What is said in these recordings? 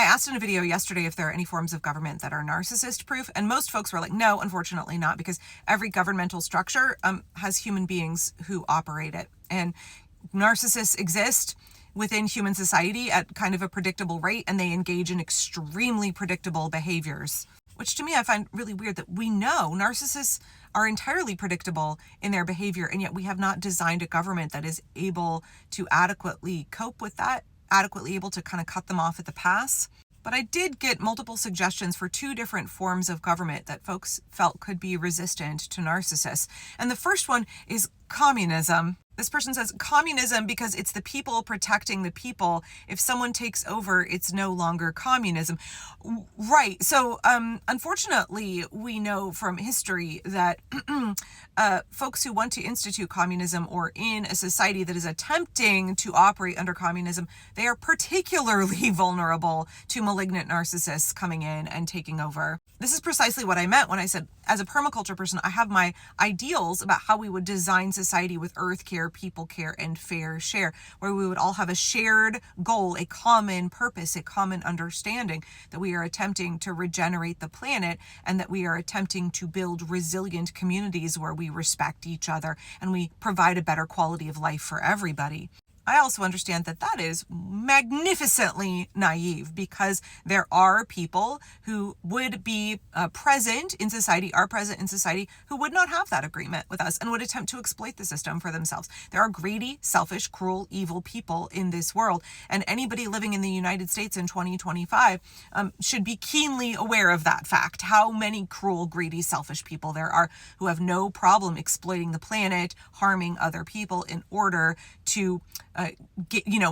I asked in a video yesterday if there are any forms of government that are narcissist-proof, and most folks were like, no, unfortunately not, because every governmental structure has human beings who operate it. And narcissists exist within human society at kind of a predictable rate, and they engage in extremely predictable behaviors, which to me I find really weird that we know narcissists are entirely predictable in their behavior, and yet we have not designed a government that is able to adequately cope with that, adequately able to kind of cut them off at the pass. But I did get multiple suggestions for 2 different forms of government that folks felt could be resistant to narcissists. And the first one is communism. This person says communism because it's the people protecting the people. If someone takes over, it's no longer communism. Right. So unfortunately, we know from history that folks who want to institute communism or in a society that is attempting to operate under communism, they are particularly vulnerable to malignant narcissists coming in and taking over. This is precisely what I meant when I said, as a permaculture person, I have my ideals about how we would design society with earth care, people care, and fair share, where we would all have a shared goal, a common purpose, a common understanding that we are attempting to regenerate the planet and that we are attempting to build resilient communities where we respect each other and we provide a better quality of life for everybody. I also understand that that is magnificently naive, because there are people who would be present in society, who would not have that agreement with us and would attempt to exploit the system for themselves. There are greedy, selfish, cruel, evil people in this world, and anybody living in the United States in 2025 should be keenly aware of that fact, how many cruel, greedy, selfish people there are who have no problem exploiting the planet, harming other people in order to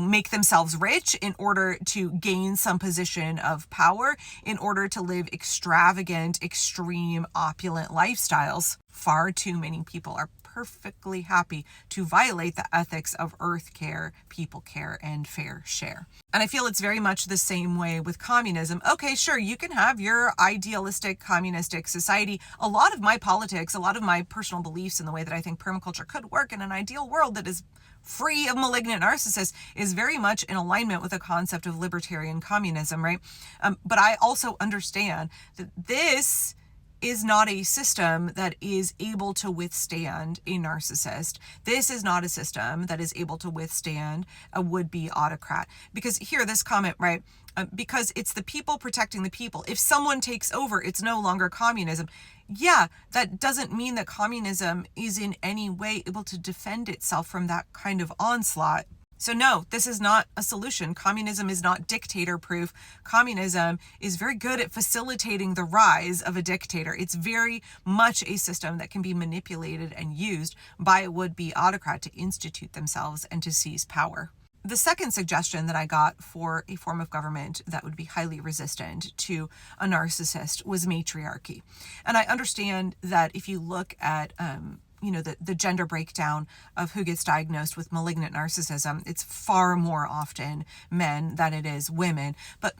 make themselves rich, in order to gain some position of power, in order to live extravagant, extreme, opulent lifestyles. Far too many people are perfectly happy to violate the ethics of earth care, people care, and fair share. And I feel it's very much the same way with communism. Okay, sure, you can have your idealistic communistic society. A lot of my politics, a lot of my personal beliefs in the way that I think permaculture could work in an ideal world that is free of malignant narcissists is very much in alignment with the concept of libertarian communism, right? But I also understand that this is not a system that is able to withstand a narcissist. This is not a system that is able to withstand a would-be autocrat. Because here, this comment, right? Because it's the people protecting the people. If someone takes over, it's no longer communism. Yeah, that doesn't mean that communism is in any way able to defend itself from that kind of onslaught. So no, this is not a solution. Communism is not dictator-proof. Communism is very good at facilitating the rise of a dictator. It's very much a system that can be manipulated and used by a would-be autocrat to institute themselves and to seize power. The second suggestion that I got for a form of government that would be highly resistant to a narcissist was matriarchy. And I understand that if you look at the gender breakdown of who gets diagnosed with malignant narcissism, it's far more often men than it is women. But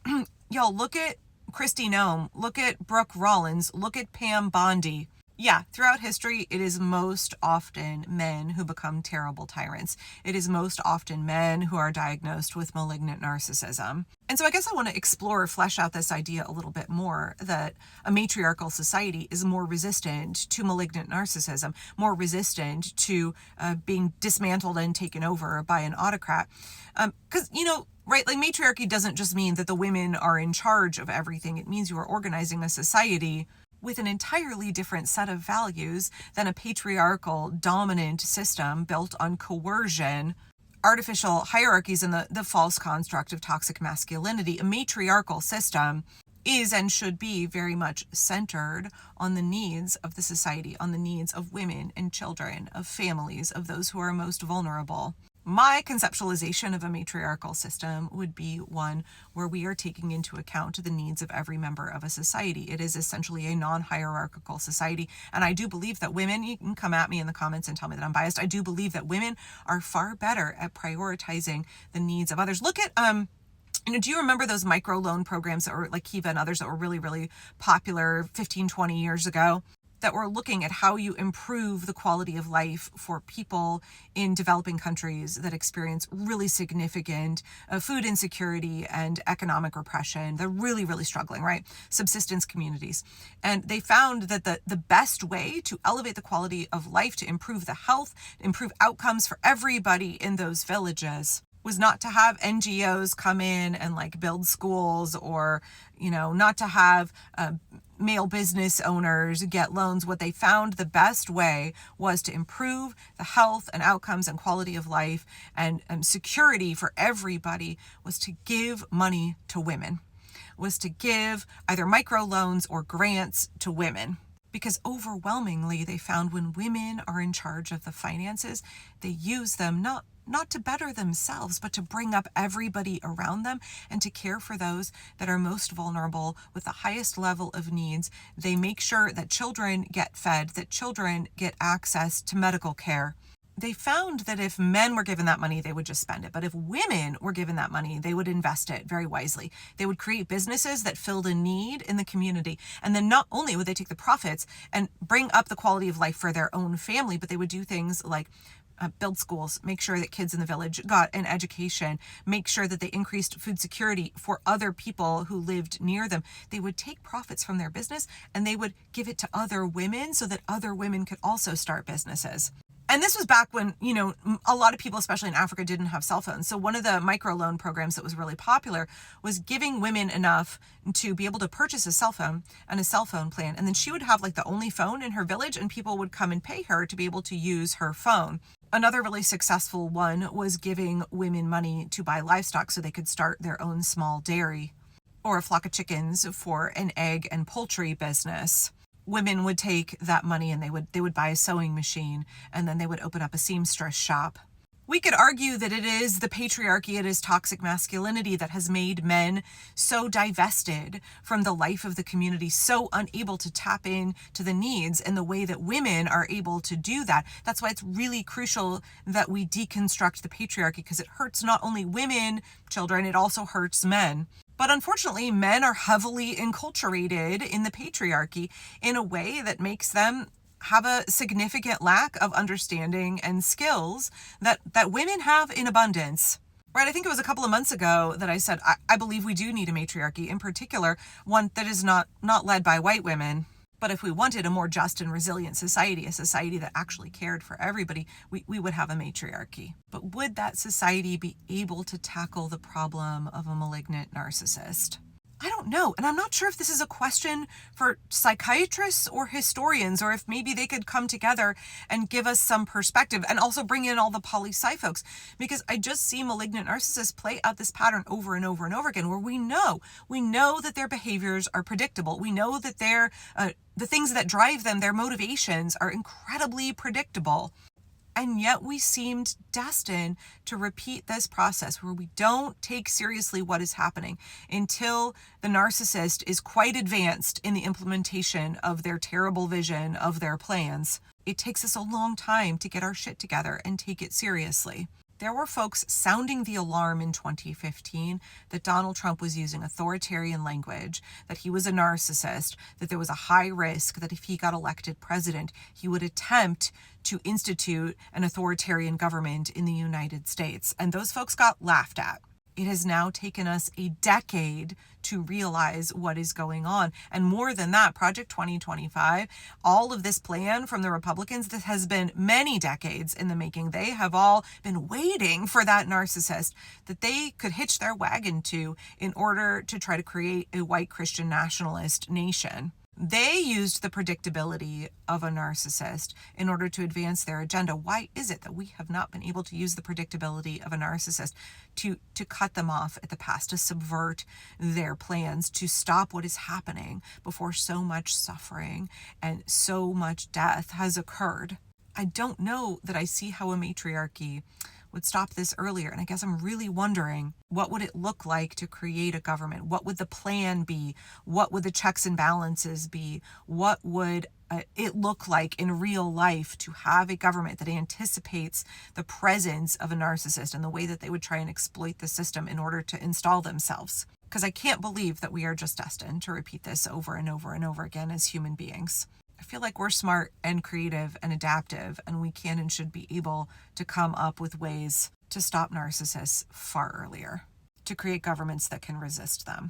y'all, look at Kristi Noem, look at Brooke Rollins, look at Pam Bondi. Yeah, throughout history, it is most often men who become terrible tyrants. It is most often men who are diagnosed with malignant narcissism. And so I guess I want to explore or flesh out this idea a little bit more, that a matriarchal society is more resistant to malignant narcissism, more resistant to being dismantled and taken over by an autocrat. Because, right, like matriarchy doesn't just mean that the women are in charge of everything. It means you are organizing a society with an entirely different set of values than a patriarchal dominant system built on coercion, artificial hierarchies, and the false construct of toxic masculinity. A matriarchal system is and should be very much centered on the needs of the society, on the needs of women and children, of families, of those who are most vulnerable. My conceptualization of a matriarchal system would be one where we are taking into account the needs of every member of a society. It is essentially a non-hierarchical society. And I do believe that women, you can come at me in the comments and tell me that I'm biased, I do believe that women are far better at prioritizing the needs of others. Look at, do you remember those microloan programs that were like Kiva and others that were really, really popular 15, 20 years ago? that were looking at how you improve the quality of life for people in developing countries that experience really significant food insecurity and economic repression. They're really, really struggling, right? Subsistence communities. And they found that the best way to elevate the quality of life, to improve the health, improve outcomes for everybody in those villages, was not to have NGOs come in and like build schools, or, not to have male business owners get loans. What they found the best way was to improve the health and outcomes and quality of life and security for everybody, was to give money to women, was to give either microloans or grants to women. Because overwhelmingly, they found when women are in charge of the finances, they use them not to better themselves, but to bring up everybody around them and to care for those that are most vulnerable with the highest level of needs. They make sure that children get fed, that children get access to medical care. They found that if men were given that money, they would just spend it. But if women were given that money, they would invest it very wisely. They would create businesses that filled a need in the community. And then not only would they take the profits and bring up the quality of life for their own family, but they would do things like build schools, make sure that kids in the village got an education, make sure that they increased food security for other people who lived near them. They would take profits from their business and they would give it to other women so that other women could also start businesses. And this was back when, a lot of people, especially in Africa, didn't have cell phones. So one of the microloan programs that was really popular was giving women enough to be able to purchase a cell phone and a cell phone plan. And then she would have like the only phone in her village, and people would come and pay her to be able to use her phone. Another really successful one was giving women money to buy livestock so they could start their own small dairy or a flock of chickens for an egg and poultry business. Women would take that money and they would buy a sewing machine, and then they would open up a seamstress shop. We could argue that it is the patriarchy, it is toxic masculinity that has made men so divested from the life of the community, so unable to tap into the needs in the way that women are able to do that. That's why it's really crucial that we deconstruct the patriarchy, because it hurts not only women, children, it also hurts men. But unfortunately, men are heavily enculturated in the patriarchy in a way that makes them have a significant lack of understanding and skills that women have in abundance. Right, I think it was a couple of months ago that I said, I believe we do need a matriarchy, in particular, one that is not led by white women. But if we wanted a more just and resilient society, a society that actually cared for everybody, we would have a matriarchy. But would that society be able to tackle the problem of a malignant narcissist? I don't know. And I'm not sure if this is a question for psychiatrists or historians, or if maybe they could come together and give us some perspective and also bring in all the poli-sci folks, because I just see malignant narcissists play out this pattern over and over and over again, where we know that their behaviors are predictable. We know that the things that drive them, their motivations, are incredibly predictable. And yet we seemed destined to repeat this process where we don't take seriously what is happening until the narcissist is quite advanced in the implementation of their terrible vision of their plans. It takes us a long time to get our shit together and take it seriously. There were folks sounding the alarm in 2015 that Donald Trump was using authoritarian language, that he was a narcissist, that there was a high risk that if he got elected president, he would attempt to institute an authoritarian government in the United States. And those folks got laughed at. It has now taken us a decade to realize what is going on. And more than that, Project 2025, all of this plan from the Republicans, this has been many decades in the making. They have all been waiting for that narcissist that they could hitch their wagon to in order to try to create a white Christian nationalist nation. They used the predictability of a narcissist in order to advance their agenda. Why is it that we have not been able to use the predictability of a narcissist to cut them off at the pass, to subvert their plans, to stop what is happening before so much suffering and so much death has occurred? I don't know that I see how a matriarchy would stop this earlier. And I guess I'm really wondering, what would it look like to create a government? What would the plan be? What would the checks and balances be? What would it look like in real life to have a government that anticipates the presence of a narcissist and the way that they would try and exploit the system in order to install themselves? Because I can't believe that we are just destined to repeat this over and over and over again as human beings. I feel like we're smart and creative and adaptive, and we can and should be able to come up with ways to stop narcissists far earlier, to create governments that can resist them.